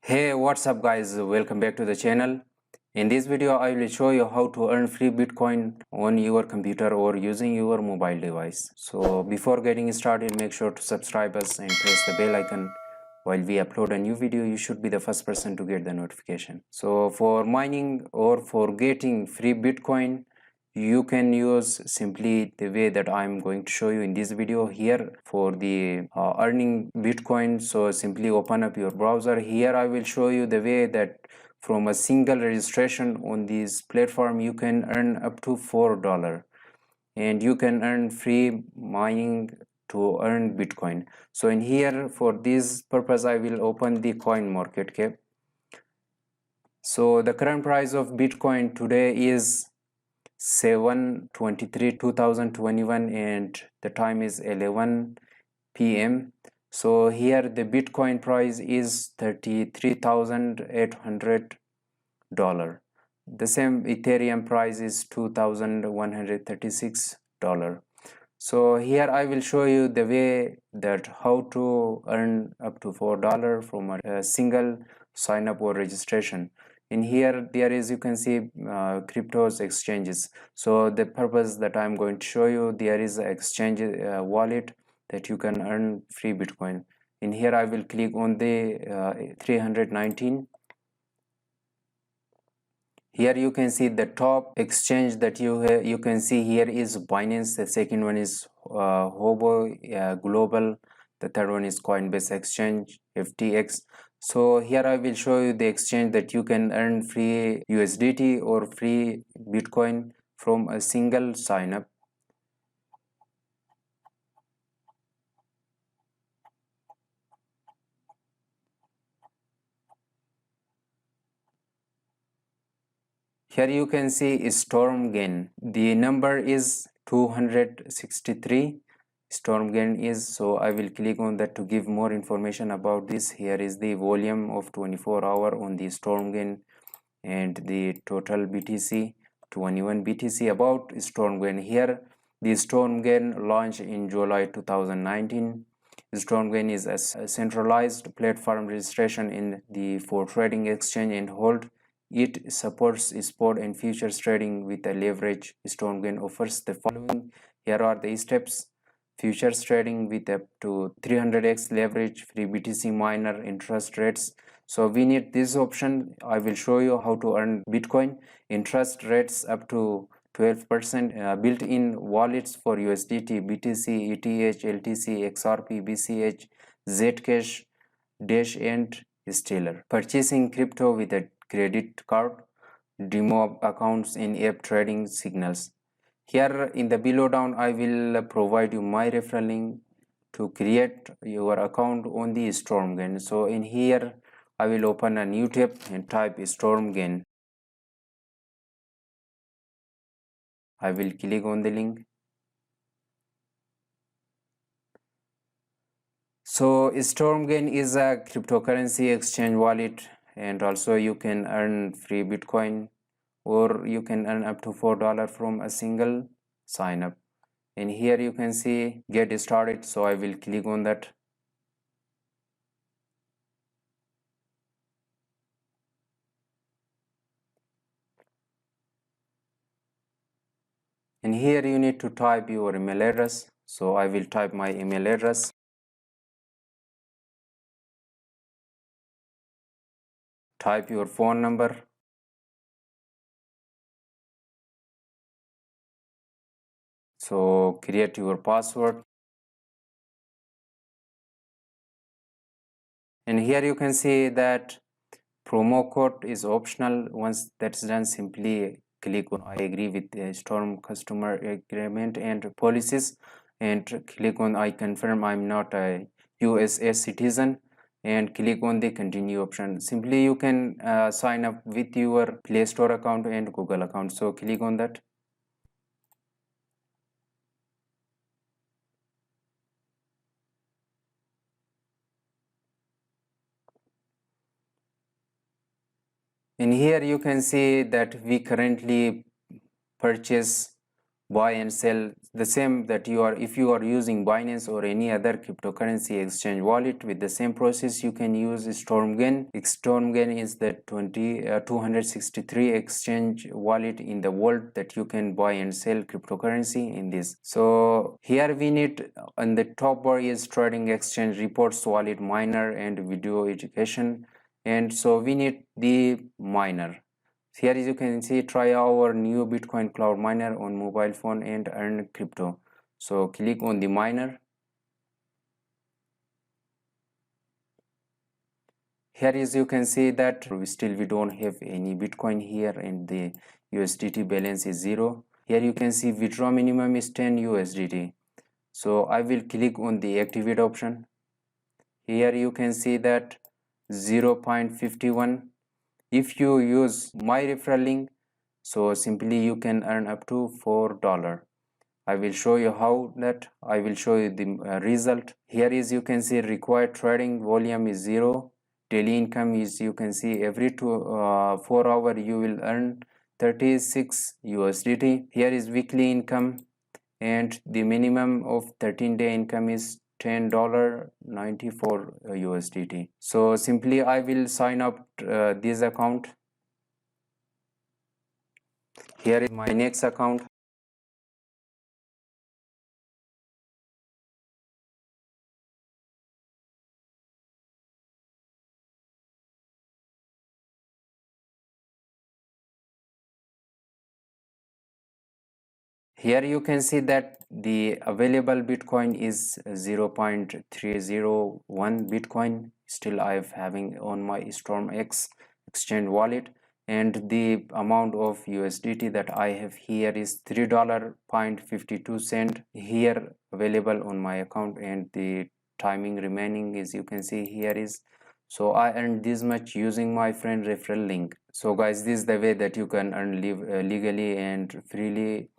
Hey, what's up guys? Welcome back to the channel. In this video, I will show you how to earn free Bitcoin on your computer or using your mobile device. So before getting started, make sure to subscribe us and press the bell icon. While we upload a new video, you should be the first person to get the notification. So for mining or for getting free Bitcoin, you can use simply the way that I'm going to show you in this video here for the earning Bitcoin. So simply open up your browser. Here I will show you the way that from a single registration on this platform you can earn up to $4 and you can earn free mining to earn Bitcoin. So in here for this purpose I will open the Coinmarketcap. So the current price of Bitcoin today is 7/23/2021 and the time is 11 p.m. So here the Bitcoin price is $33,800. The same Ethereum price is $2,136. So here I will show you the way that how to earn up to $4 from a single sign up or registration. In here there is, you can see cryptos exchanges. So the purpose that I'm going to show you, there is an exchange wallet that you can earn free Bitcoin. In here I will click on the 319. Here you can see the top exchange that you can see here is Binance. The second one is Hobo Global. The third one is Coinbase Exchange, FTX. So here I will show you the exchange that you can earn free USDT or free Bitcoin from a single sign up. Here you can see StormGain. The number is 263. StormGain is, so I will click on that to give more information about this. Here is the volume of 24-hour on the StormGain and the total BTC 21 BTC. About StormGain, here the StormGain launched in July 2019. StormGain is a centralized platform registration in the for trading exchange and hold. It supports spot and futures trading with a leverage. StormGain offers the following. Here are the steps. Futures trading with up to 300x leverage, free BTC miner, interest rates. So we need this option. I will show you how to earn Bitcoin. Interest rates up to 12%, built-in wallets for USDT, BTC, ETH, LTC, XRP, BCH, Zcash, Dash and Stellar. Purchasing crypto with a credit card, demo accounts in app trading signals. Here in the below down I will provide you my referral link to create your account on the StormGain. So in here I will open a new tab and type StormGain. I will click on the link. So StormGain is a cryptocurrency exchange wallet, and also you can earn free Bitcoin or you can earn up to $4 from a single sign up. And here you can see get started, so I will click on that. And here you need to type your email address, so I will type my email address. Type your phone number. So create your password. And here you can see that promo code is optional. Once that's done, simply click on I agree with the Storm customer agreement and policies and click on I confirm I'm not a USA citizen and click on the continue option. Simply you can sign up with your Play Store account and Google account. So click on that. In here you can see that we currently purchase buy and sell the same that you are, if you are using Binance or any other cryptocurrency exchange wallet. With the same process you can use StormGain. StormGain is the 263 exchange wallet in the world that you can buy and sell cryptocurrency in this. So here we need, on the top bar is trading exchange, reports, wallet, miner, and video education. And so we need the miner. Here as you can see, try our new Bitcoin cloud miner on mobile phone and earn crypto. So click on the miner. Here as you can see that we don't have any Bitcoin here and the USDT balance is 0. Here you can see withdraw minimum is 10 USDT. So I will click on the activate option. Here you can see that 0.51. If you use my referral link, so simply you can earn up to $4. I will show you how that. I will show you the result. Here is you can see required trading volume is 0. Daily income is, you can see every 4 hour you will earn 36 USDT. Here is weekly income, and the minimum of 13-day income is $10.94 USDT. So simply I will sign up this account. Here is my next account. Here you can see that the available Bitcoin is 0.301 Bitcoin. Still I am having on my StormX exchange wallet, and the amount of USDT that I have here is $3.52 here available on my account, and the timing remaining is, you can see here is, so I earned this much using my friend referral link. So guys, this is the way that you can earn legally and freely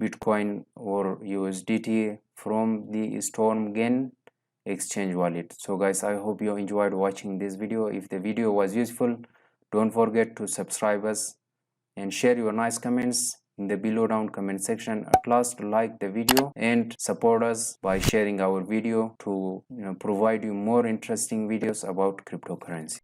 Bitcoin or USDT from the StormGain exchange wallet. So guys, I hope you enjoyed watching this video. If the video was useful, don't forget to subscribe us and share your nice comments in the below down comment section. At last, like the video and support us by sharing our video to provide you more interesting videos about cryptocurrency.